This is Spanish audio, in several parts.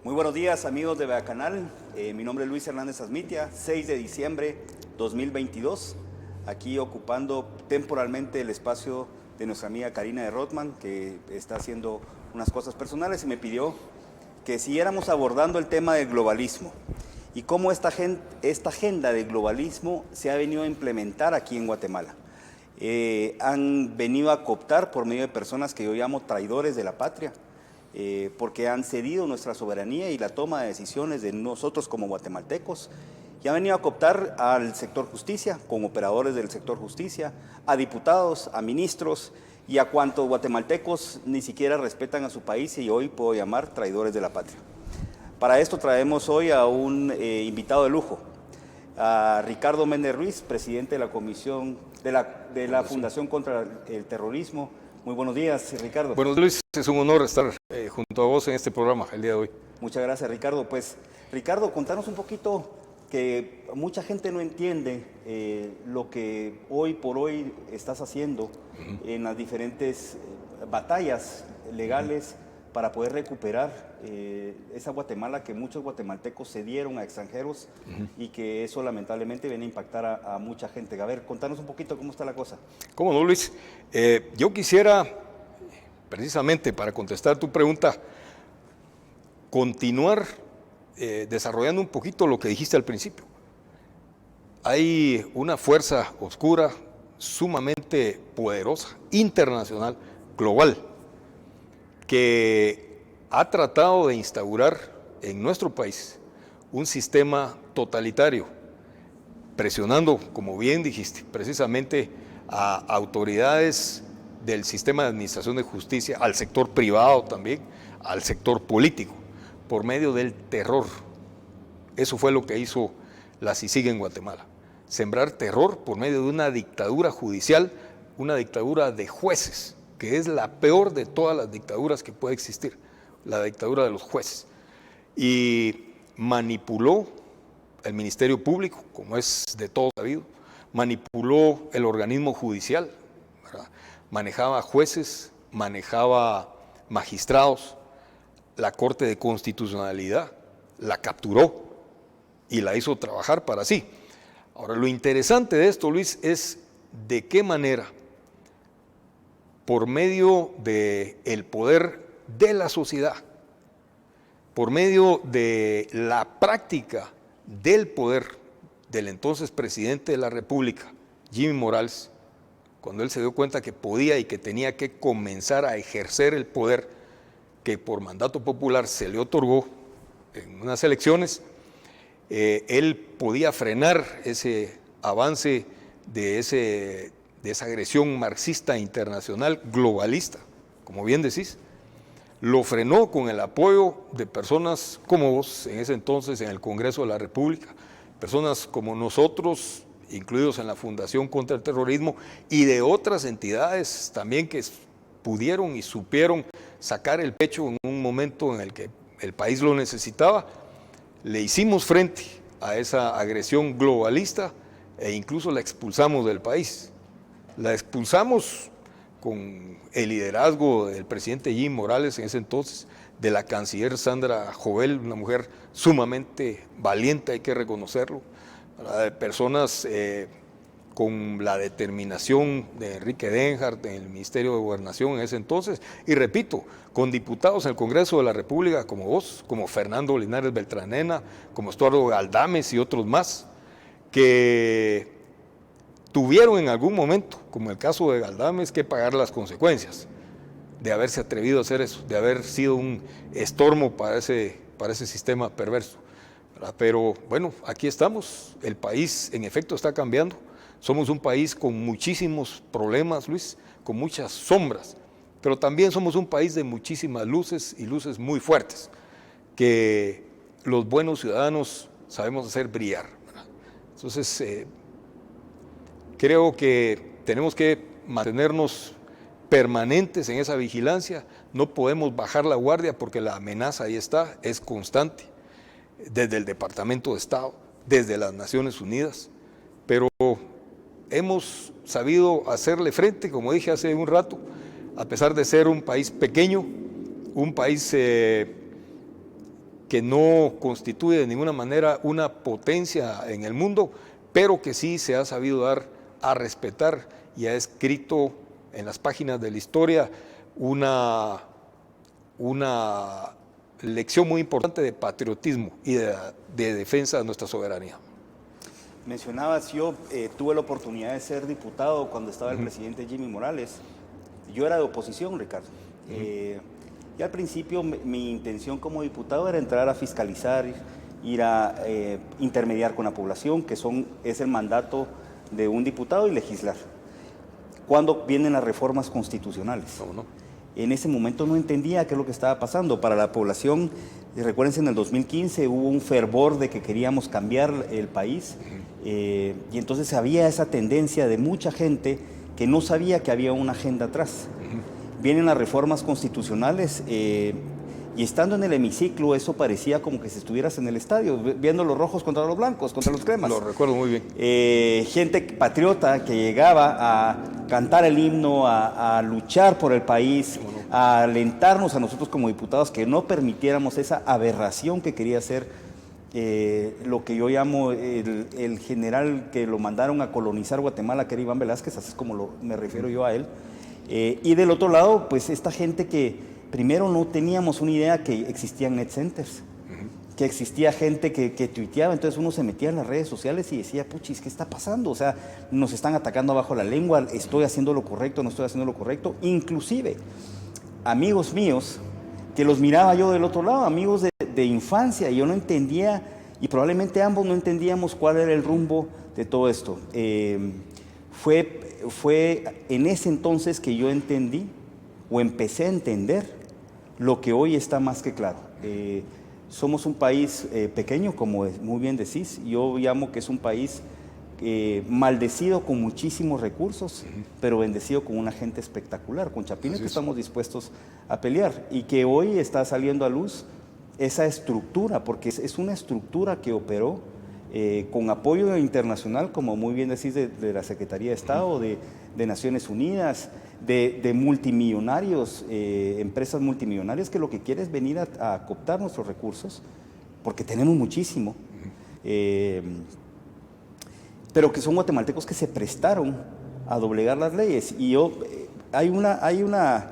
Muy buenos días, amigos de Bacanal. Mi nombre es Luis Hernández Asmitia, 6 de diciembre 2022, aquí ocupando temporalmente el espacio de nuestra amiga Karina de Rothman, que está haciendo unas cosas personales y me pidió que siguiéramos abordando el tema del globalismo y cómo esta agenda del globalismo se ha venido a implementar aquí en Guatemala. Han venido a cooptar por medio de personas que yo llamo traidores de la patria, porque han cedido nuestra soberanía y la toma de decisiones de nosotros como guatemaltecos, y han venido a cooptar al sector justicia, con operadores del sector justicia, a diputados, a ministros y a cuantos guatemaltecos ni siquiera respetan a su país y hoy puedo llamar traidores de la patria. Para esto traemos hoy a un invitado de lujo, a Ricardo Méndez Ruiz, presidente de la Comisión de la Fundación contra el Terrorismo. Muy buenos días, Ricardo. Buenos días, Luis. Es un honor estar junto a vos en este programa el día de hoy. Muchas gracias, Ricardo. Pues, Ricardo, contanos un poquito, que mucha gente no entiende lo que hoy por hoy estás haciendo en las diferentes batallas legales para poder recuperar esa Guatemala que muchos guatemaltecos cedieron a extranjeros y que eso lamentablemente viene a impactar a mucha gente. A ver, contanos un poquito cómo está la cosa. ¿Cómo no, Luis? Yo quisiera, precisamente para contestar tu pregunta, continuar desarrollando un poquito lo que dijiste al principio. Hay una fuerza oscura sumamente poderosa, internacional, global, que ha tratado de instaurar en nuestro país un sistema totalitario, presionando, como bien dijiste, precisamente a autoridades del sistema de administración de justicia, al sector privado también, al sector político, por medio del terror. Eso fue lo que hizo la CICIG en Guatemala. Sembrar terror por medio de una dictadura judicial, una dictadura de jueces, que es la peor de todas las dictaduras que puede existir, la dictadura de los jueces. Y manipuló el Ministerio Público, como es de todo sabido, manipuló el organismo judicial, ¿verdad? Manejaba jueces, manejaba magistrados, la Corte de Constitucionalidad la capturó y la hizo trabajar para sí. Ahora, lo interesante de esto, Luis, es de qué manera, por medio del poder de la sociedad, por medio de la práctica del poder del entonces presidente de la República, Jimmy Morales, cuando él se dio cuenta que podía y que tenía que comenzar a ejercer el poder que por mandato popular se le otorgó en unas elecciones, él podía frenar ese avance de esa agresión marxista internacional globalista, como bien decís. Lo frenó con el apoyo de personas como vos, en ese entonces en el Congreso de la República, personas como nosotros, incluidos en la Fundación contra el Terrorismo, y de otras entidades también que pudieron y supieron sacar el pecho en un momento en el que el país lo necesitaba. Le hicimos frente a esa agresión globalista e incluso la expulsamos del país. La expulsamos con el liderazgo del presidente Jimmy Morales en ese entonces, de la canciller Sandra Jovel, una mujer sumamente valiente, hay que reconocerlo, de personas con la determinación de Enrique Denhardt en el Ministerio de Gobernación en ese entonces, y repito, con diputados en el Congreso de la República como vos, como Fernando Linares Beltranena, como Estuardo Galdames y otros más, que tuvieron en algún momento, como el caso de Galdames, que pagar las consecuencias de haberse atrevido a hacer eso, de haber sido un estorbo para ese sistema perverso. Pero bueno, aquí estamos, el país en efecto está cambiando, somos un país con muchísimos problemas, Luis, con muchas sombras, pero también somos un país de muchísimas luces y luces muy fuertes, que los buenos ciudadanos sabemos hacer brillar, ¿verdad? Entonces, creo que tenemos que mantenernos permanentes en esa vigilancia, no podemos bajar la guardia porque la amenaza ahí está, es constante, desde el Departamento de Estado, desde las Naciones Unidas, pero hemos sabido hacerle frente, como dije hace un rato, a pesar de ser un país pequeño, un país que no constituye de ninguna manera una potencia en el mundo, pero que sí se ha sabido dar a respetar y ha escrito en las páginas de la historia una lección muy importante de patriotismo y de defensa de nuestra soberanía. Mencionabas, yo tuve la oportunidad de ser diputado cuando estaba el presidente Jimmy Morales. Yo era de oposición, Ricardo. Y al principio mi intención como diputado era entrar a fiscalizar, ir a intermediar con la población, que es el mandato de un diputado, y legislar. ¿Cuándo vienen las reformas constitucionales? ¿Cómo no? En ese momento no entendía qué es lo que estaba pasando. Para la población, recuérdense, en el 2015 hubo un fervor de que queríamos cambiar el país, y entonces había esa tendencia de mucha gente que no sabía que había una agenda atrás. Vienen las reformas constitucionales, y estando en el hemiciclo, eso parecía como que si estuvieras en el estadio, viendo los rojos contra los blancos, contra los cremas. Lo recuerdo muy bien. Gente patriota que llegaba a cantar el himno, a luchar por el país, a alentarnos a nosotros como diputados que no permitiéramos esa aberración que quería hacer lo que yo llamo el general que lo mandaron a colonizar Guatemala, que era Iván Velázquez, así es como me refiero yo a él. Y del otro lado, pues esta gente que primero no teníamos una idea que existían net centers, que existía gente que tuiteaba, entonces uno se metía en las redes sociales y decía, puchis, ¿qué está pasando? O sea, nos están atacando abajo la lengua, estoy haciendo lo correcto, no estoy haciendo lo correcto. Inclusive, amigos míos, que los miraba yo del otro lado, amigos de infancia, y yo no entendía, y probablemente ambos no entendíamos cuál era el rumbo de todo esto. Fue en ese entonces que yo entendí, o empecé a entender, lo que hoy está más que claro. Somos un país pequeño, como muy bien decís. Yo llamo que es un país maldecido con muchísimos recursos, pero bendecido con una gente espectacular, con chapines que estamos dispuestos a pelear, y que hoy está saliendo a luz esa estructura, porque es una estructura que operó con apoyo internacional, como muy bien decís, de la Secretaría de Estado, de Naciones Unidas, de multimillonarios, empresas multimillonarias, que lo que quieren es venir a cooptar nuestros recursos, porque tenemos muchísimo, pero que son guatemaltecos que se prestaron a doblegar las leyes. Y hay una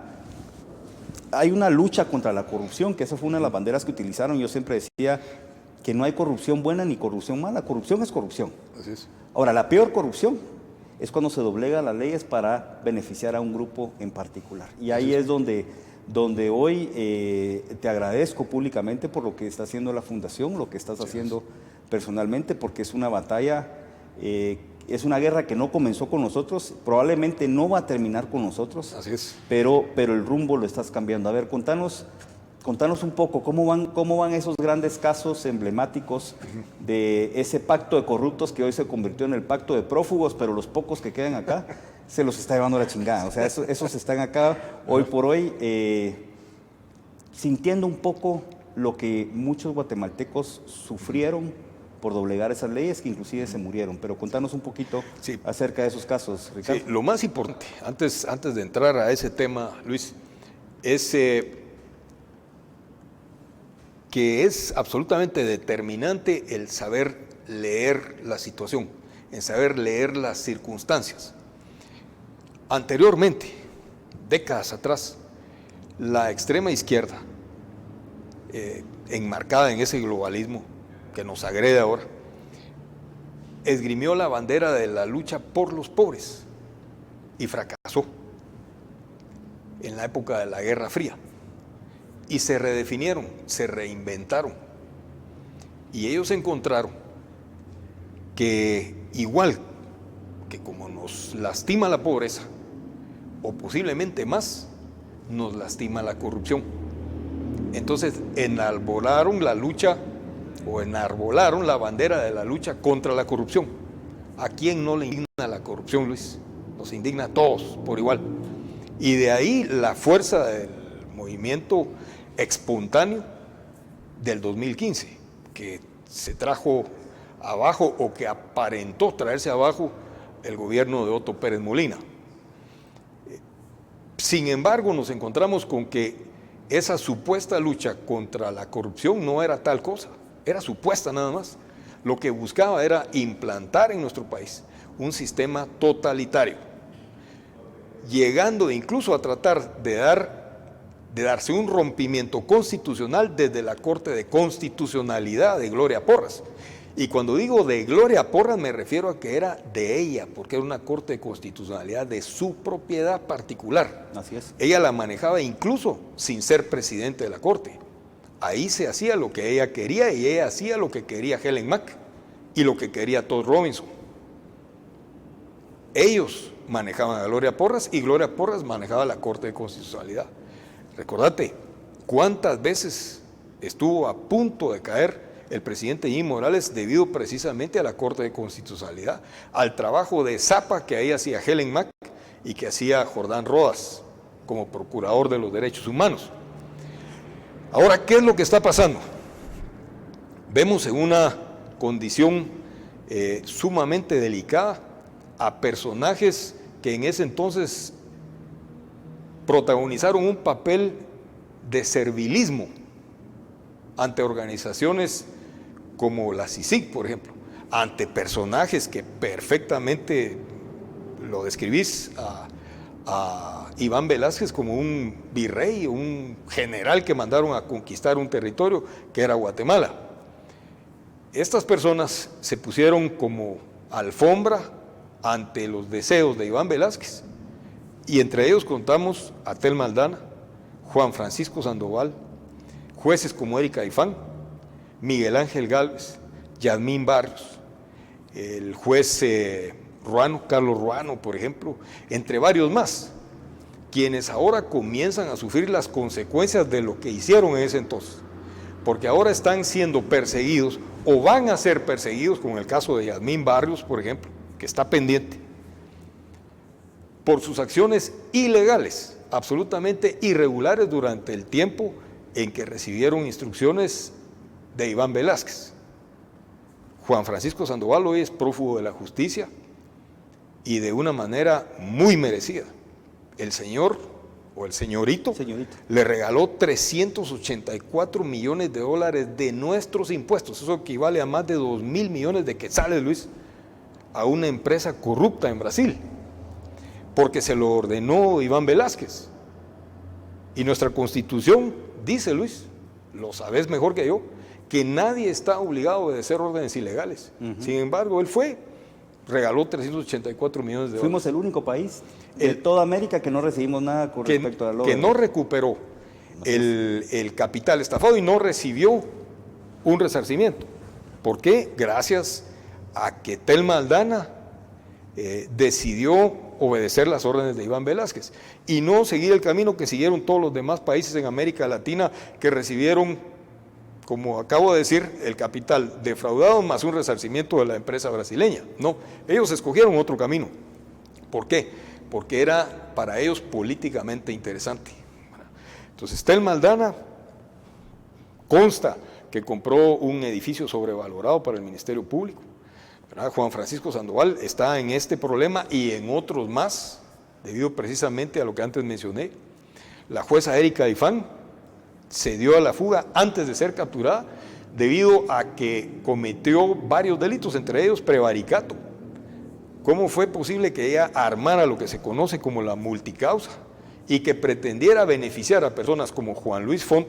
lucha contra la corrupción, que esa fue una de las banderas que utilizaron. Yo siempre decía que no hay corrupción buena ni corrupción mala, corrupción es corrupción. Así es. Ahora, la peor corrupción es cuando se doblega las leyes para beneficiar a un grupo en particular. Y ahí es donde hoy te agradezco públicamente por lo que está haciendo la Fundación, lo que estás haciendo personalmente, porque es una batalla, es una guerra que no comenzó con nosotros, probablemente no va a terminar con nosotros. Así es. Pero el rumbo lo estás cambiando. A ver, contanos un poco, ¿cómo van esos grandes casos emblemáticos de ese pacto de corruptos que hoy se convirtió en el pacto de prófugos, pero los pocos que quedan acá se los está llevando la chingada? O sea, esos están acá hoy por hoy sintiendo un poco lo que muchos guatemaltecos sufrieron por doblegar esas leyes, que inclusive se murieron. Pero contanos un poquito acerca de esos casos, Ricardo. Sí, lo más importante, antes de entrar a ese tema, Luis, es que es absolutamente determinante el saber leer la situación, el saber leer las circunstancias. Anteriormente, décadas atrás, la extrema izquierda, enmarcada en ese globalismo que nos agrede ahora, esgrimió la bandera de la lucha por los pobres y fracasó en la época de la Guerra Fría. Y se redefinieron, se reinventaron. Y ellos encontraron que igual que como nos lastima la pobreza, o posiblemente más, nos lastima la corrupción. Entonces enarbolaron la lucha, o enarbolaron la bandera de la lucha contra la corrupción. ¿A quién no le indigna la corrupción, Luis? Nos indigna a todos por igual. Y de ahí la fuerza del movimiento espontáneo del 2015, que se trajo abajo, o que aparentó traerse abajo, el gobierno de Otto Pérez Molina. Sin embargo, nos encontramos con que esa supuesta lucha contra la corrupción no era tal cosa, era supuesta nada más. Lo que buscaba era implantar en nuestro país un sistema totalitario, llegando incluso a tratar de darse un rompimiento constitucional desde la Corte de Constitucionalidad de Gloria Porras. Y cuando digo de Gloria Porras me refiero a que era de ella, porque era una Corte de Constitucionalidad de su propiedad particular. Así es. Ella la manejaba incluso sin ser presidente de la Corte. Ahí se hacía lo que ella quería y ella hacía lo que quería Helen Mack y lo que quería Todd Robinson. Ellos manejaban a Gloria Porras y Gloria Porras manejaba la Corte de Constitucionalidad. Recordate, ¿cuántas veces estuvo a punto de caer el presidente Jimmy Morales debido precisamente a la Corte de Constitucionalidad, al trabajo de zapa que ahí hacía Helen Mack y que hacía Jordán Rodas como procurador de los derechos humanos? Ahora, ¿qué es lo que está pasando? Vemos en una condición sumamente delicada a personajes que en ese entonces protagonizaron un papel de servilismo ante organizaciones como la CICIG, por ejemplo, ante personajes que perfectamente lo describís a Iván Velázquez como un virrey, un general que mandaron a conquistar un territorio que era Guatemala. Estas personas se pusieron como alfombra ante los deseos de Iván Velázquez, y entre ellos contamos a Telma Aldana, Juan Francisco Sandoval, jueces como Erika Ifán, Miguel Ángel Gálvez, Yasmín Barrios, el juez Carlos Ruano, por ejemplo, entre varios más, quienes ahora comienzan a sufrir las consecuencias de lo que hicieron en ese entonces, porque ahora están siendo perseguidos o van a ser perseguidos, como en el caso de Yasmín Barrios, por ejemplo, que está pendiente, por sus acciones ilegales, absolutamente irregulares durante el tiempo en que recibieron instrucciones de Iván Velázquez. Juan Francisco Sandoval hoy es prófugo de la justicia y de una manera muy merecida. El señor o el señorito le regaló 384 millones de dólares de nuestros impuestos. Eso equivale a más de 2.000 millones de quetzales, Luis, a una empresa corrupta en Brasil, porque se lo ordenó Iván Velázquez. Y nuestra Constitución dice, Luis, lo sabes mejor que yo, que nadie está obligado a obedecer órdenes ilegales. Sin embargo, él regaló 384 millones de dólares. Fuimos el único país de toda América que no recibimos nada con respecto a la que no recuperó el capital estafado y no recibió un resarcimiento. ¿Por qué? Gracias a que Telma Aldana decidió obedecer las órdenes de Iván Velázquez y no seguir el camino que siguieron todos los demás países en América Latina que recibieron, como acabo de decir, el capital defraudado más un resarcimiento de la empresa brasileña. No, ellos escogieron otro camino. ¿Por qué? Porque era para ellos políticamente interesante. Entonces, Telma Aldana consta que compró un edificio sobrevalorado para el Ministerio Público. Juan Francisco Sandoval está en este problema y en otros más, debido precisamente a lo que antes mencioné. La jueza Erika Ifán se dio a la fuga antes de ser capturada debido a que cometió varios delitos, entre ellos prevaricato. ¿Cómo fue posible que ella armara lo que se conoce como la multicausa y que pretendiera beneficiar a personas como Juan Luis Font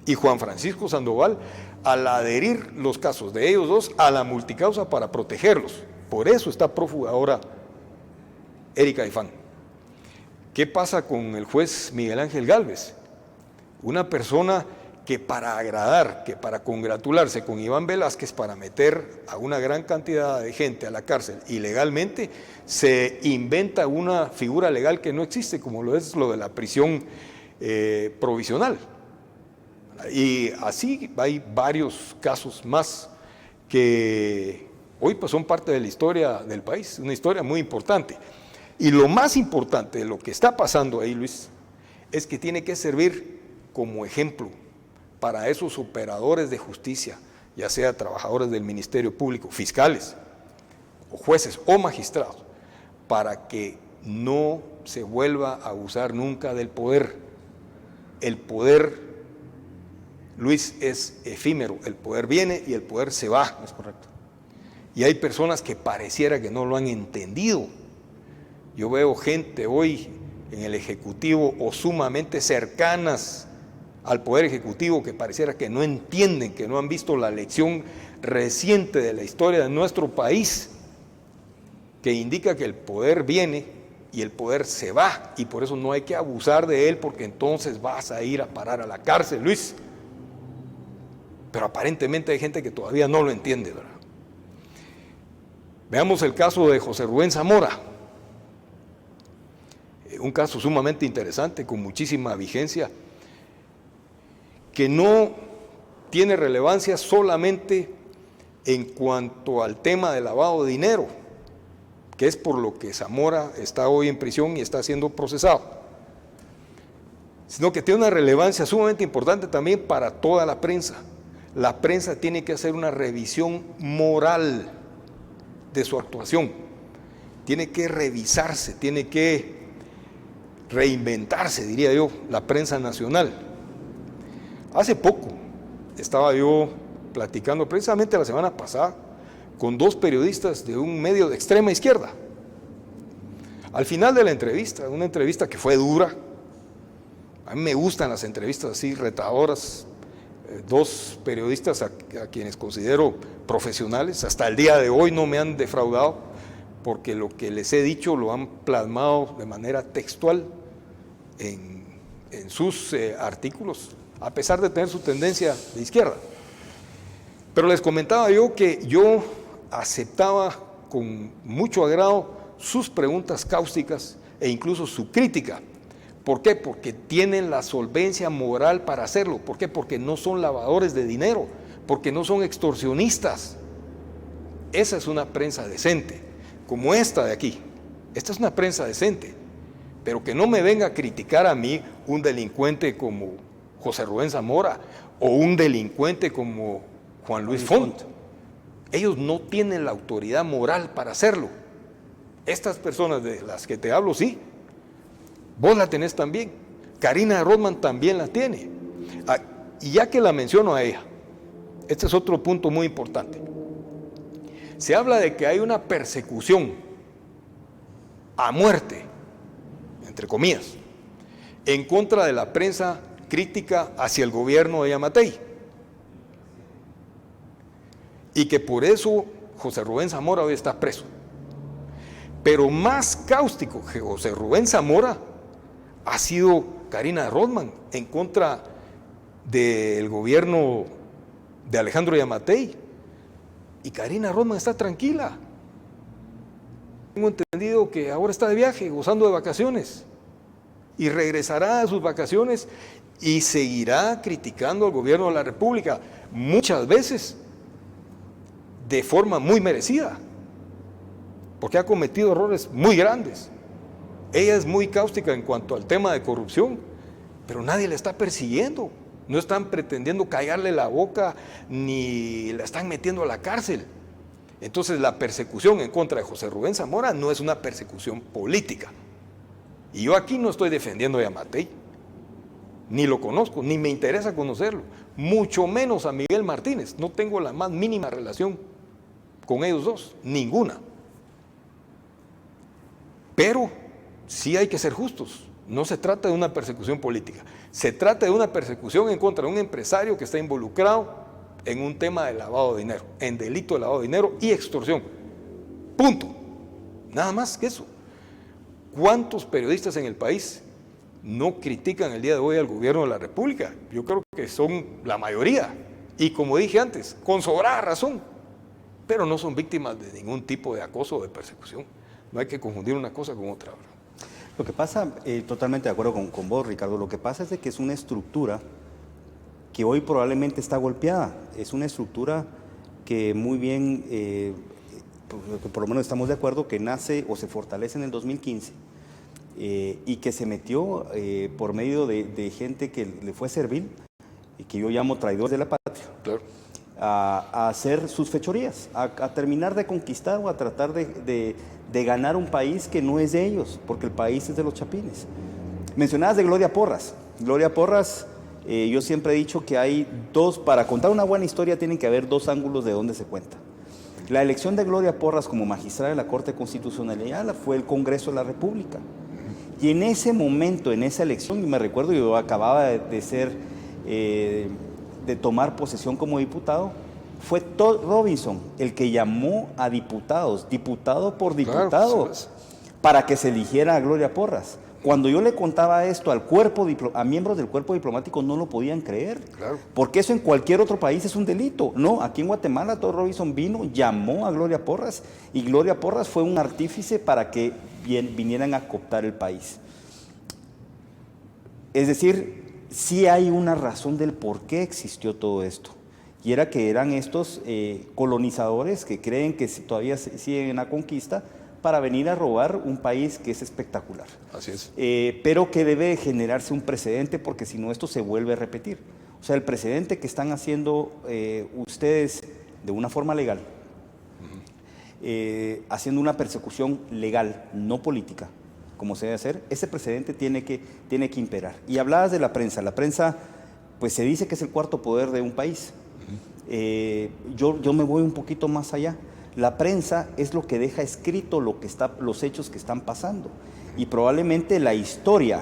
y Juan Francisco Sandoval al adherir los casos de ellos dos a la multicausa para protegerlos? Por eso está prófuga ahora Erika Ifán. ¿Qué pasa con el juez Miguel Ángel Gálvez? Una persona que para agradar, que para congratularse con Iván Velázquez, para meter a una gran cantidad de gente a la cárcel ilegalmente, se inventa una figura legal que no existe, como lo es lo de la prisión provisional. Y así hay varios casos más que hoy pues son parte de la historia del país, una historia muy importante. Y lo más importante de lo que está pasando ahí, Luis, es que tiene que servir como ejemplo para esos operadores de justicia, ya sea trabajadores del Ministerio Público, fiscales, o jueces o magistrados, para que no se vuelva a abusar nunca del poder el poder, Luis, es efímero. El poder viene y el poder se va. Es correcto. Y hay personas que pareciera que no lo han entendido. Yo veo gente hoy en el Ejecutivo o sumamente cercanas al Poder Ejecutivo que pareciera que no entienden, que no han visto la lección reciente de la historia de nuestro país, que indica que el poder viene y el poder se va, y por eso no hay que abusar de él, porque entonces vas a ir a parar a la cárcel, Luis. Pero aparentemente hay gente que todavía no lo entiende, ¿verdad? Veamos el caso de José Rubén Zamora, un caso sumamente interesante, con muchísima vigencia, que no tiene relevancia solamente en cuanto al tema del lavado de dinero, que es por lo que Zamora está hoy en prisión y está siendo procesado, sino que tiene una relevancia sumamente importante también para toda la prensa. La prensa tiene que hacer una revisión moral de su actuación, tiene que revisarse, tiene que reinventarse, diría yo, la prensa nacional. Hace poco estaba yo platicando, precisamente la semana pasada, con dos periodistas de un medio de extrema izquierda. Al final de la entrevista, una entrevista que fue dura, a mí me gustan las entrevistas así retadoras, dos periodistas a quienes considero profesionales, hasta el día de hoy no me han defraudado, porque lo que les he dicho lo han plasmado de manera textual en sus artículos, a pesar de tener su tendencia de izquierda. Pero les comentaba yo que yo aceptaba con mucho agrado sus preguntas cáusticas e incluso su crítica. ¿Por qué? Porque tienen la solvencia moral para hacerlo. ¿Por qué? Porque no son lavadores de dinero, porque no son extorsionistas. Esa es una prensa decente, como esta de aquí. Esta es una prensa decente, pero que no me venga a criticar a mí un delincuente como José Rubén Zamora o un delincuente como Juan Luis Font. Ellos no tienen la autoridad moral para hacerlo. Estas personas de las que te hablo, sí. Vos la tenés también. Karina Rothman también la tiene. Y ya que la menciono a ella, este es otro punto muy importante. Se habla de que hay una persecución a muerte, entre comillas, en contra de la prensa crítica hacia el gobierno de Yamatei. Y que por eso José Rubén Zamora hoy está preso. Pero más cáustico que José Rubén Zamora ha sido Karina Rothman en contra del gobierno de Alejandro Yamatei. Y Karina Rothman está tranquila. Tengo entendido que ahora está de viaje, gozando de vacaciones. Y regresará a sus vacaciones y seguirá criticando al gobierno de la República, muchas veces de forma muy merecida, porque ha cometido errores muy grandes. Ella es muy cáustica en cuanto al tema de corrupción, pero nadie la está persiguiendo. No están pretendiendo callarle la boca ni la están metiendo a la cárcel. Entonces la persecución en contra de José Rubén Zamora no es una persecución política. Y yo aquí no estoy defendiendo a Yamatei, ni lo conozco, ni me interesa conocerlo, mucho menos a Miguel Martínez. No tengo la más mínima relación con ellos dos, ninguna. Pero sí hay que ser justos. No se trata de una persecución política, se trata de una persecución en contra de un empresario que está involucrado en un tema de lavado de dinero, en delito de lavado de dinero y extorsión. Punto. Nada más que eso. ¿Cuántos periodistas en el país no critican el día de hoy al gobierno de la República? Yo creo que son la mayoría. Y como dije antes, con sobrada razón. Pero no son víctimas de ningún tipo de acoso o de persecución. No hay que confundir una cosa con otra, ¿verdad? Lo que pasa, totalmente de acuerdo con vos, Ricardo, lo que pasa es de que es una estructura que hoy probablemente está golpeada. Es una estructura que muy bien, que por lo menos estamos de acuerdo, que nace o se fortalece en el 2015 y que se metió por medio de gente que le fue servil y que yo llamo traidores de la patria. Claro. A hacer sus fechorías, a terminar de conquistar o a tratar de ganar un país que no es de ellos, porque el país es de los chapines. Mencionabas de Gloria Porras. Gloria Porras, yo siempre he dicho que hay dos, para contar una buena historia tienen que haber dos ángulos de donde se cuenta. La elección de Gloria Porras como magistrada de la Corte Constitucional fue el Congreso de la República. Y en ese momento, en esa elección, y me recuerdo, yo acababa de tomar posesión como diputado, fue Todd Robinson el que llamó a diputados, diputado por diputado, claro, para que se eligiera a Gloria Porras. Cuando yo le contaba esto a miembros del cuerpo diplomático, no lo podían creer, claro, porque eso en cualquier otro país es un delito. No, aquí en Guatemala Todd Robinson vino, llamó a Gloria Porras, y Gloria Porras fue un artífice para que vinieran a cooptar el país. Es decir, sí hay una razón del por qué existió todo esto. Y era que eran estos colonizadores que creen que todavía siguen en la conquista para venir a robar un país que es espectacular. Así es. Pero que debe generarse un precedente, porque si no esto se vuelve a repetir. O sea, el precedente que están haciendo ustedes de una forma legal, haciendo una persecución legal, no política, como se debe hacer, ese precedente tiene que imperar. Y hablabas de la prensa, pues se dice que es el cuarto poder de un país. Yo me voy un poquito más allá. La prensa es lo que deja escrito los hechos que están pasando, y probablemente la historia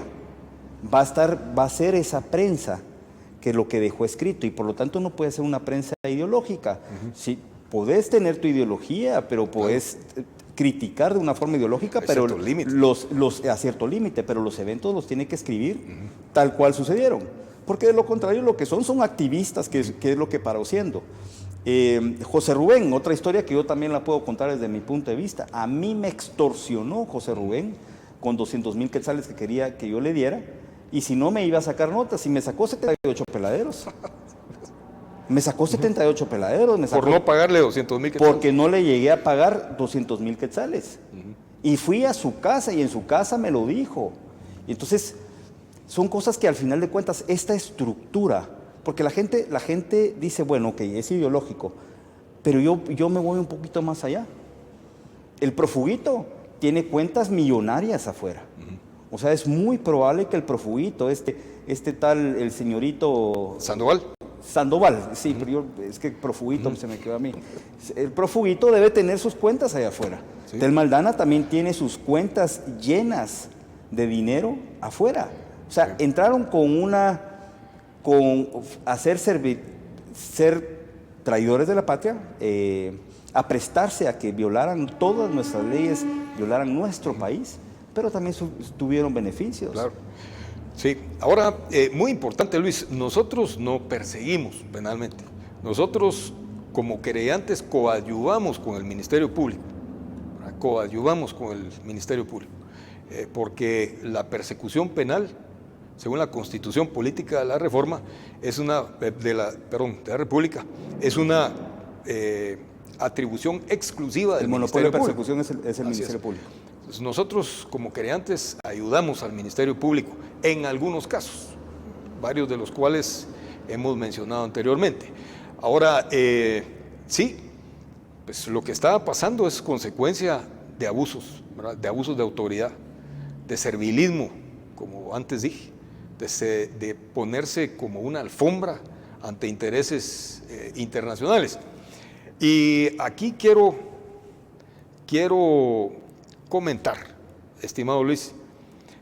va a ser esa prensa que es lo que dejó escrito, y por lo tanto no puede ser una prensa ideológica. Sí, podés tener tu ideología, pero podés criticar de una forma ideológica, pero a cierto límite, pero los eventos los tiene que escribir tal cual sucedieron, porque de lo contrario lo que son activistas, que es lo que paró siendo. José Rubén, otra historia que yo también la puedo contar desde mi punto de vista. A mí me extorsionó José Rubén con 200,000 quetzales que quería que yo le diera, y si no me iba a sacar notas, y me sacó 78 peladeros. Me sacó 78 peladeros. Por no pagarle 200,000 quetzales. Porque no le llegué a pagar 200,000 quetzales. Y fui a su casa, y en su casa me lo dijo. Y entonces, son cosas que al final de cuentas, esta estructura, porque la gente dice, bueno, ok, es ideológico, pero yo me voy un poquito más allá. El Profuguito tiene cuentas millonarias afuera. O sea, es muy probable que el Profuguito, el señorito Sandoval, sí, pero es que Profuguito se me quedó a mí. El Profuguito debe tener sus cuentas allá afuera. ¿Sí? Tel Maldana también tiene sus cuentas llenas de dinero afuera. O sea, sí, entraron ser traidores de la patria, a prestarse a que violaran todas nuestras leyes, violaran nuestro país, pero también tuvieron beneficios. Claro. Sí, ahora, muy importante, Luis, nosotros no perseguimos penalmente. Nosotros, como querellantes, coadyuvamos con el Ministerio Público, porque la persecución penal, según la Constitución Política de la Reforma, de la República, es una atribución exclusiva del Ministerio Público. El monopolio de persecución es el Ministerio Público. Entonces, nosotros, como querellantes, ayudamos al Ministerio Público en algunos casos, varios de los cuales hemos mencionado anteriormente. Ahora, sí, pues lo que está pasando es consecuencia de abusos, ¿verdad? De abusos de autoridad, de servilismo, como antes dije, de ponerse como una alfombra ante intereses internacionales. Y aquí quiero comentar, estimado Luis,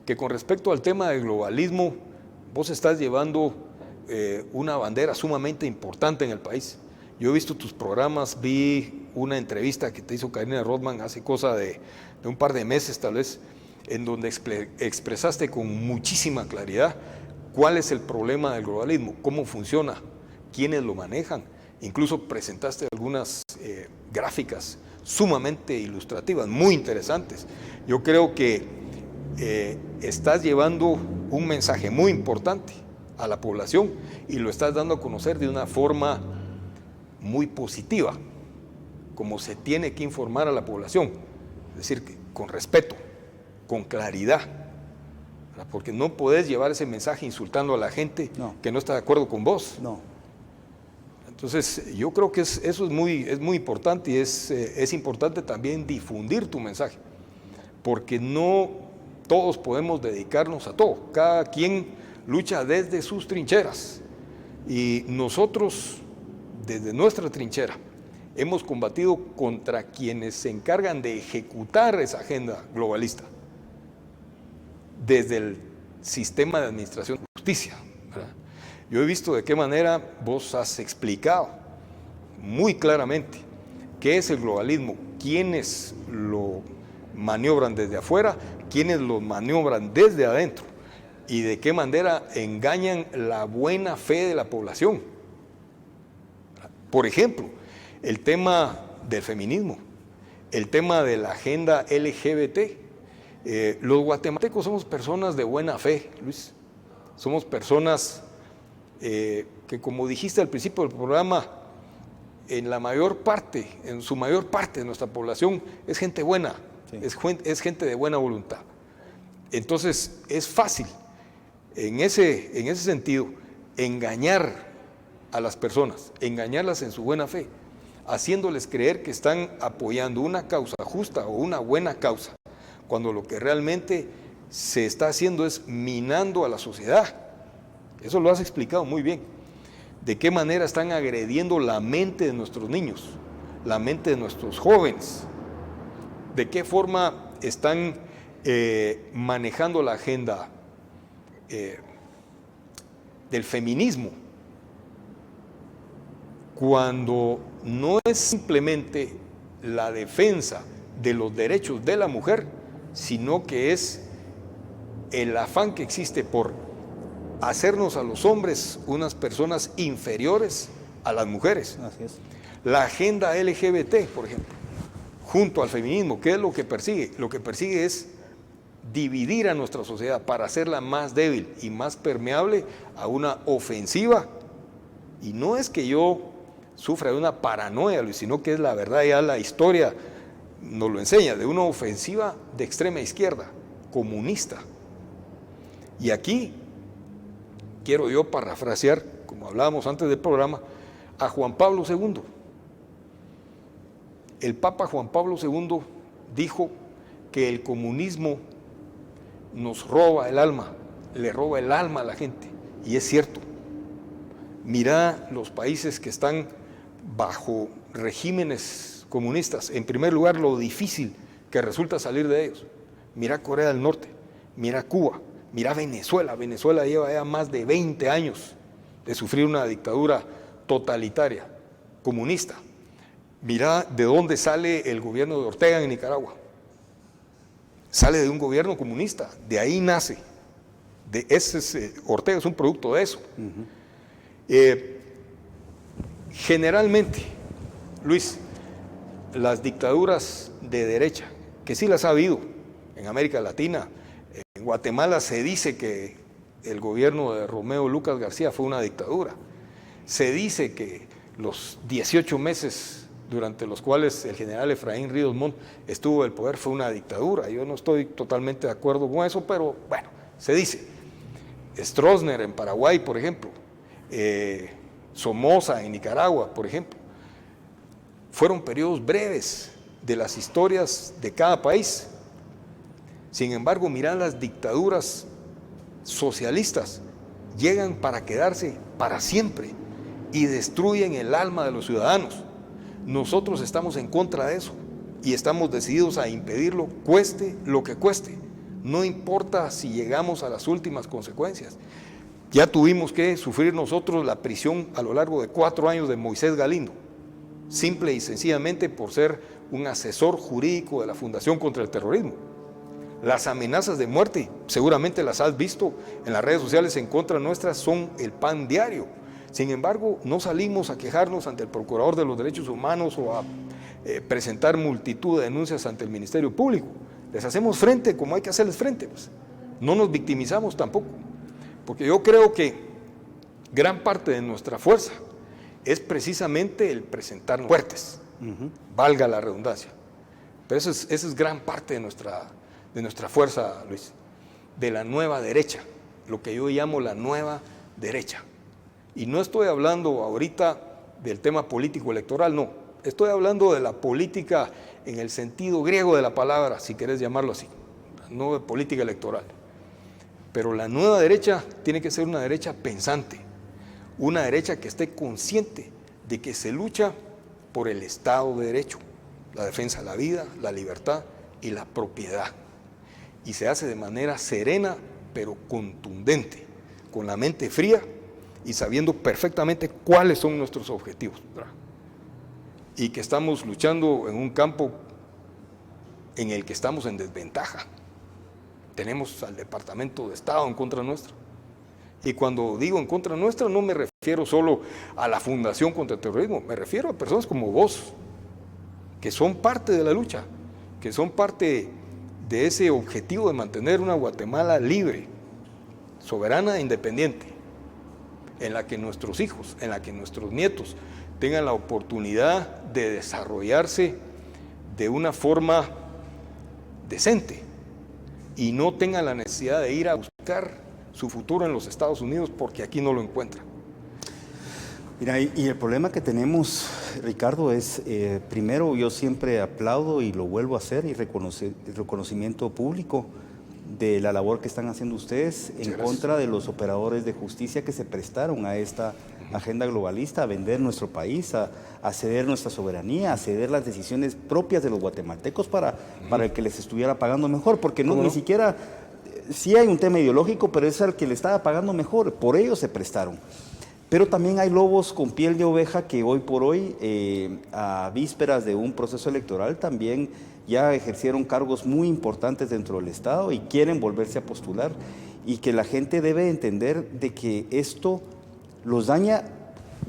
que con respecto al tema del globalismo, vos estás llevando una bandera sumamente importante en el país. Yo he visto tus programas, vi una entrevista que te hizo Karina Rothman hace cosa de un par de meses tal vez, en donde expresaste con muchísima claridad cuál es el problema del globalismo, cómo funciona, quiénes lo manejan. Incluso presentaste algunas gráficas sumamente ilustrativas, muy interesantes. Yo creo que estás llevando un mensaje muy importante a la población y lo estás dando a conocer de una forma muy positiva, como se tiene que informar a la población, es decir, con respeto, con claridad, ¿verdad? Porque no podés llevar ese mensaje insultando a la gente que no está de acuerdo con vos. No. Entonces, yo creo que eso es muy importante, y es importante también difundir tu mensaje, porque no todos podemos dedicarnos a todo. Cada quien lucha desde sus trincheras. Y nosotros, desde nuestra trinchera, hemos combatido contra quienes se encargan de ejecutar esa agenda globalista desde el sistema de administración de justicia, ¿verdad? Yo he visto de qué manera vos has explicado muy claramente qué es el globalismo, quiénes lo maniobran desde afuera, quiénes lo maniobran desde adentro y de qué manera engañan la buena fe de la población. Por ejemplo, el tema del feminismo, el tema de la agenda LGBT. Los guatemaltecos somos personas de buena fe, Luis. Somos personas que, como dijiste al principio del programa, en su mayor parte de nuestra población es gente buena, sí. Es gente de buena voluntad. Entonces es fácil, en ese sentido, engañar a las personas, engañarlas en su buena fe, haciéndoles creer que están apoyando una causa justa o una buena causa, cuando lo que realmente se está haciendo es minando a la sociedad. Eso lo has explicado muy bien. De qué manera están agrediendo la mente de nuestros niños, la mente de nuestros jóvenes. De qué forma están manejando la agenda del feminismo, cuando no es simplemente la defensa de los derechos de la mujer, sino que es el afán que existe por hacernos a los hombres unas personas inferiores a las mujeres. Así es. La agenda LGBT, por ejemplo, junto al feminismo, ¿qué es lo que persigue? Lo que persigue es dividir a nuestra sociedad para hacerla más débil y más permeable a una ofensiva. Y no es que yo sufra de una paranoia, Luis, sino que es la verdad, ya la historia nos lo enseña, de una ofensiva de extrema izquierda, comunista. Y aquí quiero yo parafrasear, como hablábamos antes del programa, a Juan Pablo II. El Papa Juan Pablo II dijo que el comunismo nos roba el alma, le roba el alma a la gente, y es cierto. Mira los países que están bajo regímenes comunistas, en primer lugar lo difícil que resulta salir de ellos. Mira Corea del Norte, mira Cuba, mira Venezuela. Venezuela lleva ya más de 20 años de sufrir una dictadura totalitaria, comunista. Mira de dónde sale el gobierno de Ortega en Nicaragua. Sale de un gobierno comunista, de ahí nace. Ortega es un producto de eso. Generalmente, Luis, las dictaduras de derecha, que sí las ha habido en América Latina, en Guatemala se dice que el gobierno de Romeo Lucas García fue una dictadura. Se dice que los 18 meses durante los cuales el general Efraín Ríos Montt estuvo en el poder fue una dictadura. Yo no estoy totalmente de acuerdo con eso, pero bueno, se dice. Stroessner en Paraguay, por ejemplo, Somoza en Nicaragua, por ejemplo, fueron periodos breves de las historias de cada país. Sin embargo, mirá, las dictaduras socialistas llegan para quedarse para siempre y destruyen el alma de los ciudadanos. Nosotros estamos en contra de eso y estamos decididos a impedirlo, cueste lo que cueste. No importa si llegamos a las últimas consecuencias. Ya tuvimos que sufrir nosotros la prisión a lo largo de 4 años de Moisés Galindo, simple y sencillamente por ser un asesor jurídico de la Fundación contra el Terrorismo. Las amenazas de muerte, seguramente las has visto en las redes sociales en contra nuestras, son el pan diario. Sin embargo, no salimos a quejarnos ante el Procurador de los Derechos Humanos o a presentar multitud de denuncias ante el Ministerio Público. Les hacemos frente como hay que hacerles frente, pues. No nos victimizamos tampoco, porque yo creo que gran parte de nuestra fuerza es precisamente el presentarnos fuertes, valga la redundancia. Pero esa es gran parte de nuestra fuerza, Luis, de la nueva derecha, lo que yo llamo la nueva derecha. Y no estoy hablando ahorita del tema político electoral, no. Estoy hablando de la política en el sentido griego de la palabra, si querés llamarlo así, no de política electoral. Pero la nueva derecha tiene que ser una derecha pensante, una derecha que esté consciente de que se lucha por el Estado de Derecho, la defensa de la vida, la libertad y la propiedad. Y se hace de manera serena, pero contundente, con la mente fría y sabiendo perfectamente cuáles son nuestros objetivos. Y que estamos luchando en un campo en el que estamos en desventaja. Tenemos al Departamento de Estado en contra nuestra. Y cuando digo en contra nuestra, no me refiero solo a la Fundación contra el Terrorismo, me refiero a personas como vos, que son parte de la lucha, que son parte de ese objetivo de mantener una Guatemala libre, soberana e independiente, en la que nuestros hijos, en la que nuestros nietos tengan la oportunidad de desarrollarse de una forma decente y no tengan la necesidad de ir a buscar su futuro en los Estados Unidos porque aquí no lo encuentran. Mira, y el problema que tenemos, Ricardo, es, primero, yo siempre aplaudo y lo vuelvo a hacer, y reconocimiento público de la labor que están haciendo ustedes en contra de los operadores de justicia que se prestaron a esta agenda globalista, a vender nuestro país, a ceder nuestra soberanía, a ceder las decisiones propias de los guatemaltecos para el que les estuviera pagando mejor, porque no, ni siquiera, sí hay un tema ideológico, pero es al que le estaba pagando mejor, por ello se prestaron. Pero también hay lobos con piel de oveja que hoy por hoy, a vísperas de un proceso electoral, también ya ejercieron cargos muy importantes dentro del Estado y quieren volverse a postular, y que la gente debe entender de que esto los daña.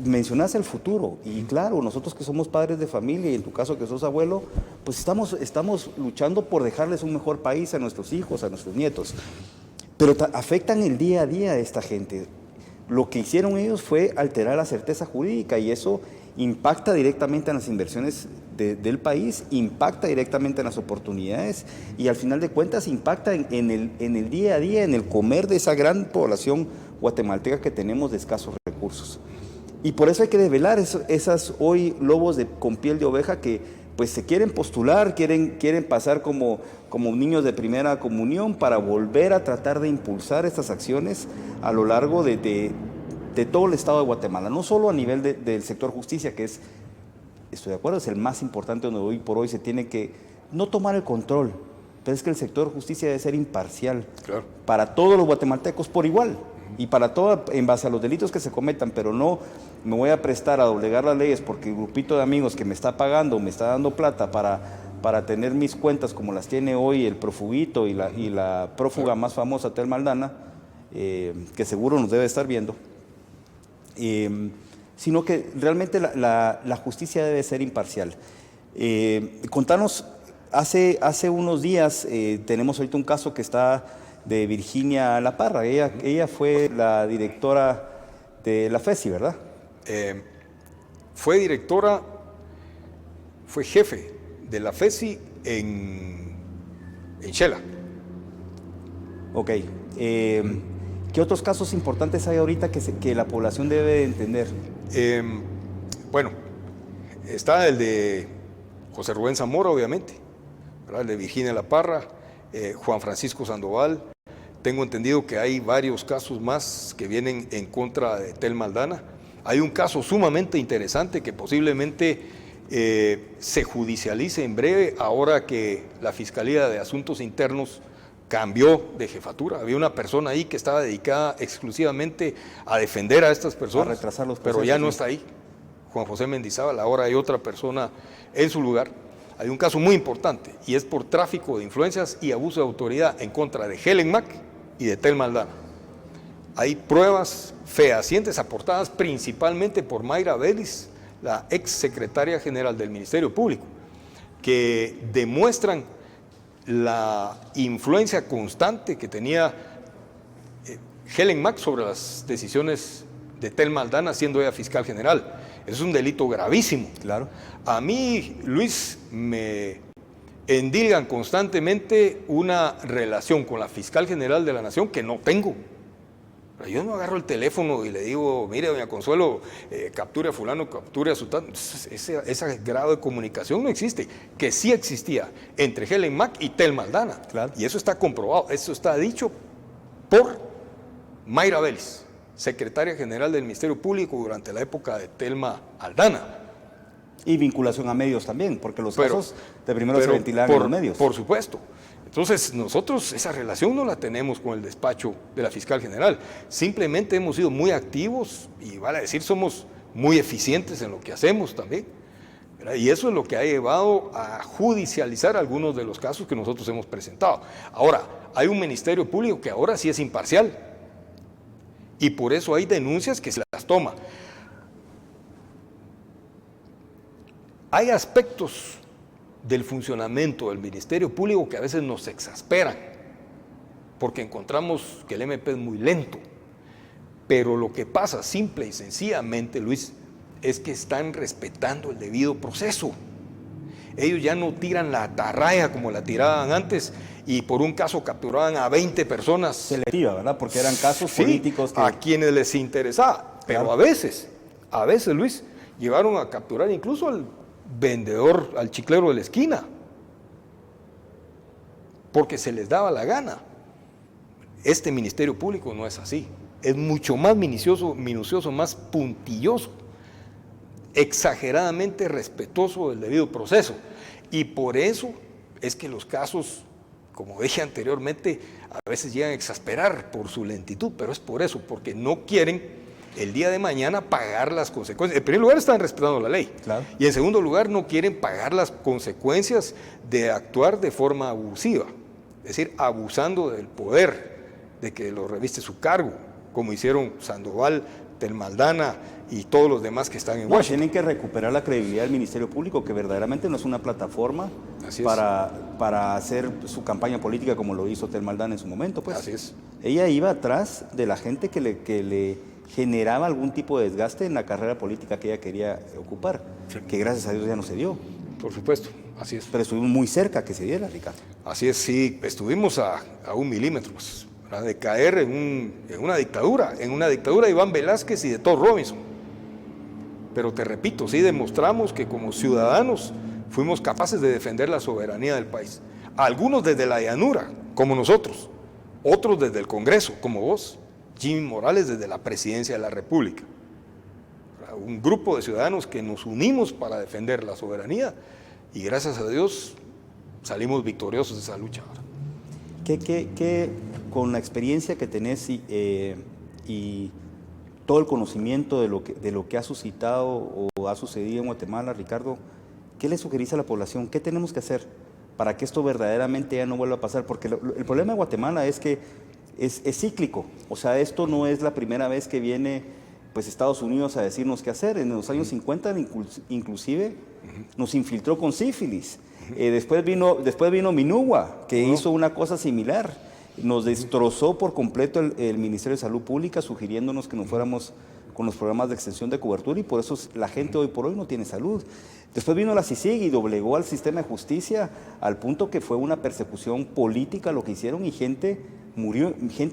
Mencionaste el futuro, y claro, nosotros que somos padres de familia, y en tu caso que sos abuelo, pues estamos luchando por dejarles un mejor país a nuestros hijos, a nuestros nietos, pero afectan el día a día a esta gente. Lo que hicieron ellos fue alterar la certeza jurídica, y eso impacta directamente en las inversiones del país, impacta directamente en las oportunidades, y al final de cuentas impacta en el día a día, en el comer de esa gran población guatemalteca que tenemos de escasos recursos. Y por eso hay que develar esas hoy lobos con piel de oveja que pues se quieren postular, quieren pasar como niños de primera comunión para volver a tratar de impulsar estas acciones a lo largo de todo el estado de Guatemala, no solo a nivel del sector justicia, que estoy de acuerdo, es el más importante, donde hoy por hoy se tiene que no tomar el control, pero es que el sector justicia debe ser imparcial, claro, para todos los guatemaltecos por igual, y para todo en base a los delitos que se cometan, pero no me voy a prestar a doblegar las leyes porque el grupito de amigos que me está pagando, me está dando plata para tener mis cuentas como las tiene hoy el profuguito y la prófuga más famosa, Telma Aldana, que seguro nos debe estar viendo, sino que realmente la justicia debe ser imparcial. Contanos, hace unos días tenemos ahorita un caso que está de Virginia La Parra. Ella fue la directora de la FESI, ¿verdad? Fue directora, fue jefe de la FESI en Xela. Ok. ¿Qué otros casos importantes hay ahorita que la población debe de entender? Bueno, está el de José Rubén Zamora, obviamente, ¿verdad? El de Virginia La Parra, Juan Francisco Sandoval. Tengo entendido que hay varios casos más que vienen en contra de Telma Aldana. Hay un caso sumamente interesante que posiblemente se judicialice en breve, ahora que la Fiscalía de Asuntos Internos cambió de jefatura. Había una persona ahí que estaba dedicada exclusivamente a defender a estas personas, a retrasar los procesos, pero ya no está ahí. Juan José Mendizábal, ahora hay otra persona en su lugar. Hay un caso muy importante, y es por tráfico de influencias y abuso de autoridad en contra de Helen Mack y de Telma Aldana. Hay pruebas fehacientes aportadas principalmente por Mayra Vélez, la ex secretaria general del Ministerio Público, que demuestran la influencia constante que tenía Helen Mack sobre las decisiones de Telma Aldana, siendo ella fiscal general. Es un delito gravísimo. Claro. A mí, Luis, me endilgan constantemente una relación con la fiscal general de la Nación que no tengo. Yo no agarro el teléfono y le digo, mire, doña Consuelo, capture a fulano, capture a sutano. Ese grado de comunicación no existe. Que sí existía entre Helen Mack y Telma Aldana. Claro. Y eso está comprobado, eso está dicho por Mayra Vélez, secretaria general del Ministerio Público durante la época de Telma Aldana. Y vinculación a medios también, porque los casos de primero se ventilaban en los medios. Por supuesto. Entonces, nosotros esa relación no la tenemos con el despacho de la fiscal general. Simplemente hemos sido muy activos y, vale decir, somos muy eficientes en lo que hacemos también, ¿verdad? Y eso es lo que ha llevado a judicializar algunos de los casos que nosotros hemos presentado. Ahora, hay un Ministerio Público que ahora sí es imparcial y por eso hay denuncias que se las toma. Hay aspectos del funcionamiento del Ministerio Público que a veces nos exasperan, porque encontramos que el MP es muy lento. Pero lo que pasa simple y sencillamente, Luis, es que están respetando el debido proceso. Ellos ya no tiran la atarraya como la tiraban antes y por un caso capturaban a 20 personas. Selectiva, ¿verdad? Porque eran casos políticos. A quienes les interesaba. Pero claro, a veces, Luis, llevaron a capturar incluso al vendedor, al chiclero de la esquina, porque se les daba la gana. Este Ministerio Público no es así, es mucho más minucioso, más puntilloso, exageradamente respetuoso del debido proceso, y por eso es que los casos, como dije anteriormente, a veces llegan a exasperar por su lentitud, pero es por eso, porque no quieren el día de mañana pagar las consecuencias. En primer lugar, están respetando la ley. Claro. Y en segundo lugar, no quieren pagar las consecuencias de actuar de forma abusiva, es decir, abusando del poder, de que lo reviste su cargo, como hicieron Sandoval, Telma Aldana y todos los demás que están en Washington. Tienen que recuperar la credibilidad del Ministerio Público, que verdaderamente no es una plataforma para hacer su campaña política como lo hizo Telma Aldana en su momento. Pues. Así es. Ella iba atrás de la gente que le generaba algún tipo de desgaste en la carrera política que ella quería ocupar, que gracias a Dios ya no se dio. Por supuesto, así es. Pero estuvimos muy cerca que se diera, Ricardo. Así es, sí, estuvimos a 1 milímetro de caer en una dictadura de Iván Velázquez y de Todd Robinson. Pero te repito, sí demostramos que como ciudadanos fuimos capaces de defender la soberanía del país. Algunos desde la llanura, como nosotros, otros desde el Congreso, como vos, Jimmy Morales desde la Presidencia de la República. Un grupo de ciudadanos que nos unimos para defender la soberanía y gracias a Dios salimos victoriosos de esa lucha. ¿Qué con la experiencia que tenés y todo el conocimiento de lo que ha suscitado o ha sucedido en Guatemala, Ricardo, qué le sugerís a la población? ¿Qué tenemos que hacer para que esto verdaderamente ya no vuelva a pasar? Porque el problema de Guatemala es que es cíclico. O sea, esto no es la primera vez que viene pues Estados Unidos a decirnos qué hacer. En los años 50 inclusive nos infiltró con sífilis. Después vino Minugua, que hizo una cosa similar. Nos destrozó por completo el Ministerio de Salud Pública, sugiriéndonos que nos fuéramos con los programas de extensión de cobertura, y por eso la gente hoy por hoy no tiene salud. Después vino la CICIG y doblegó al sistema de justicia al punto que fue una persecución política lo que hicieron, y gente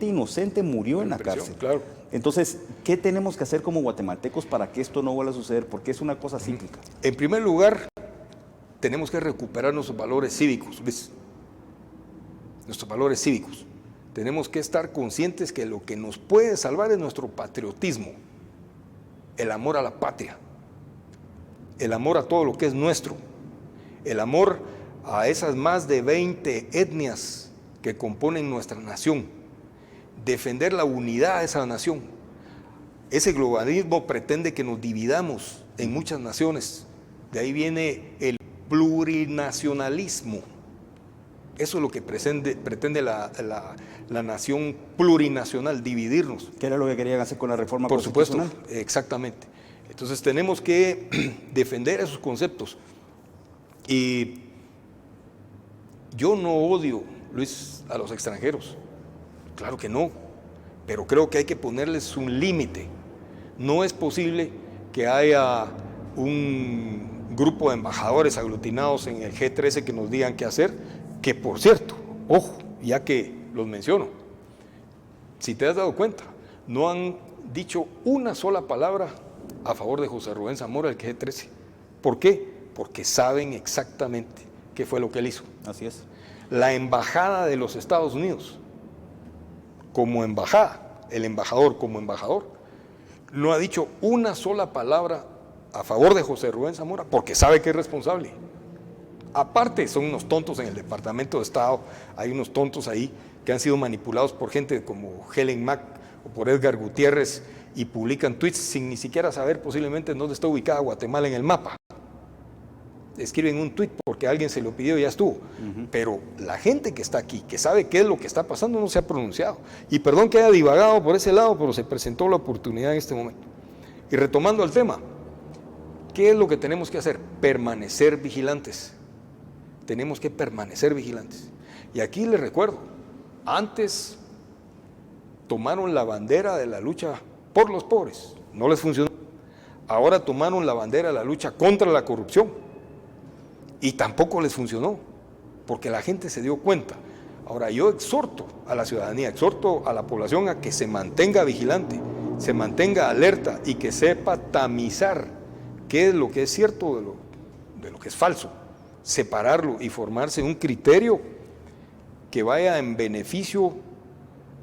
inocente murió en la cárcel. Claro. Entonces, ¿qué tenemos que hacer como guatemaltecos para que esto no vuelva a suceder? Porque es una cosa cíclica. En primer lugar, tenemos que recuperar nuestros valores cívicos, ¿ves? Nuestros valores cívicos. Tenemos que estar conscientes que lo que nos puede salvar es nuestro patriotismo, el amor a la patria, el amor a todo lo que es nuestro, el amor a esas más de 20 etnias que componen nuestra nación, defender la unidad de esa nación. Ese globalismo pretende que nos dividamos en muchas naciones, de ahí viene el plurinacionalismo. Eso es lo que pretende la nación plurinacional, dividirnos. ¿Qué era lo que querían hacer con la reforma constitucional? Por supuesto, exactamente. Entonces tenemos que defender esos conceptos. Y yo no odio, Luis, a los extranjeros. Claro que no. Pero creo que hay que ponerles un límite. No es posible que haya un grupo de embajadores aglutinados en el G13 que nos digan qué hacer, que por cierto, ojo, ya que los menciono, si te has dado cuenta, no han dicho una sola palabra a favor de José Rubén Zamora del G13. ¿Por qué? Porque saben exactamente qué fue lo que él hizo. Así es. La embajada de los Estados Unidos, como embajada, el embajador como embajador, no ha dicho una sola palabra a favor de José Rubén Zamora, porque sabe que es responsable. Aparte, son unos tontos en el Departamento de Estado, hay unos tontos ahí que han sido manipulados por gente como Helen Mack o por Edgar Gutiérrez y publican tweets sin ni siquiera saber posiblemente dónde está ubicada Guatemala en el mapa. Escriben un tweet porque alguien se lo pidió y ya estuvo. Pero la gente que está aquí, que sabe qué es lo que está pasando, no se ha pronunciado. Y perdón que haya divagado por ese lado, pero se presentó la oportunidad en este momento. Y retomando el tema, ¿qué es lo que tenemos que hacer? Permanecer vigilantes. Tenemos que permanecer vigilantes. Y aquí les recuerdo, antes tomaron la bandera de la lucha por los pobres, no les funcionó. Ahora tomaron la bandera de la lucha contra la corrupción y tampoco les funcionó, porque la gente se dio cuenta. Ahora yo exhorto a la ciudadanía, exhorto a la población a que se mantenga vigilante, se mantenga alerta y que sepa tamizar qué es lo que es cierto de lo que es falso, separarlo y formarse un criterio que vaya en beneficio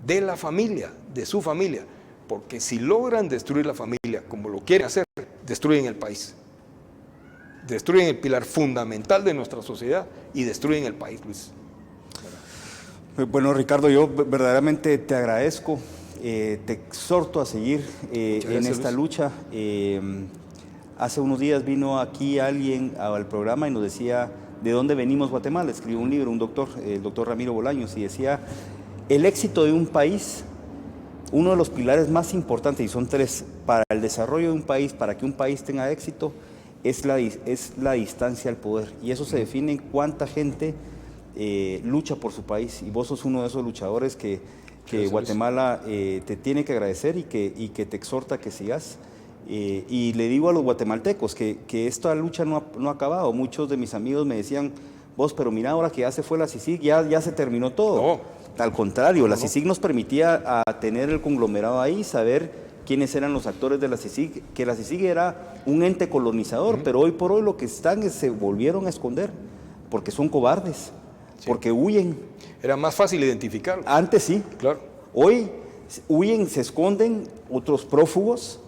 de la familia, de su familia, porque si logran destruir la familia como lo quieren hacer, destruyen el país, destruyen el pilar fundamental de nuestra sociedad y destruyen el país, Luis. Bueno, Ricardo, yo verdaderamente te agradezco, te exhorto a seguir en esta lucha. Hace unos días vino aquí alguien al programa y nos decía de dónde venimos Guatemala. Escribió un libro, un doctor, el doctor Ramiro Bolaños, y decía, el éxito de un país, uno de los pilares más importantes, y son tres, para el desarrollo de un país, para que un país tenga éxito, es la distancia al poder. Y eso se define en cuánta gente lucha por su país. Y vos sos uno de esos luchadores que Guatemala te tiene que agradecer y que te exhorta a que sigas. Y le digo a los guatemaltecos que esta lucha no ha acabado. Muchos de mis amigos me decían, vos, pero mira, ahora que ya se fue la CICIG, ya se terminó todo. No. Al contrario, la CICIG nos permitía tener el conglomerado ahí, saber quiénes eran los actores de la CICIG, que la CICIG era un ente colonizador, pero hoy por hoy lo que están es se volvieron a esconder, porque son cobardes, porque huyen. Era más fácil identificarlo. Antes sí. Claro. Hoy huyen, se esconden, otros prófugos,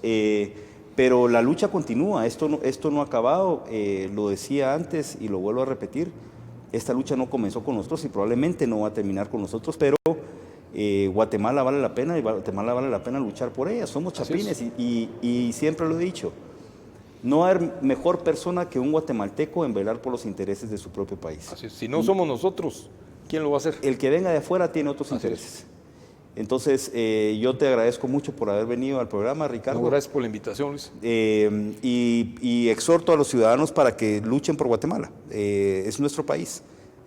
pero la lucha continúa, esto no ha acabado, lo decía antes y lo vuelvo a repetir, esta lucha no comenzó con nosotros y probablemente no va a terminar con nosotros, pero Guatemala vale la pena y Guatemala vale la pena luchar por ella, somos chapines y siempre lo he dicho, no hay mejor persona que un guatemalteco en velar por los intereses de su propio país. Así es. Si no somos nosotros, ¿quién lo va a hacer? El que venga de afuera tiene otros intereses. Entonces, yo te agradezco mucho por haber venido al programa, Ricardo. No, gracias por la invitación, Luis. Y exhorto a los ciudadanos para que luchen por Guatemala. Es nuestro país,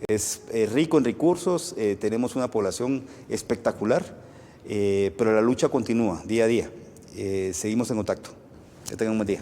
es rico en recursos, tenemos una población espectacular, pero la lucha continúa día a día. Seguimos en contacto. Que tengan un buen día.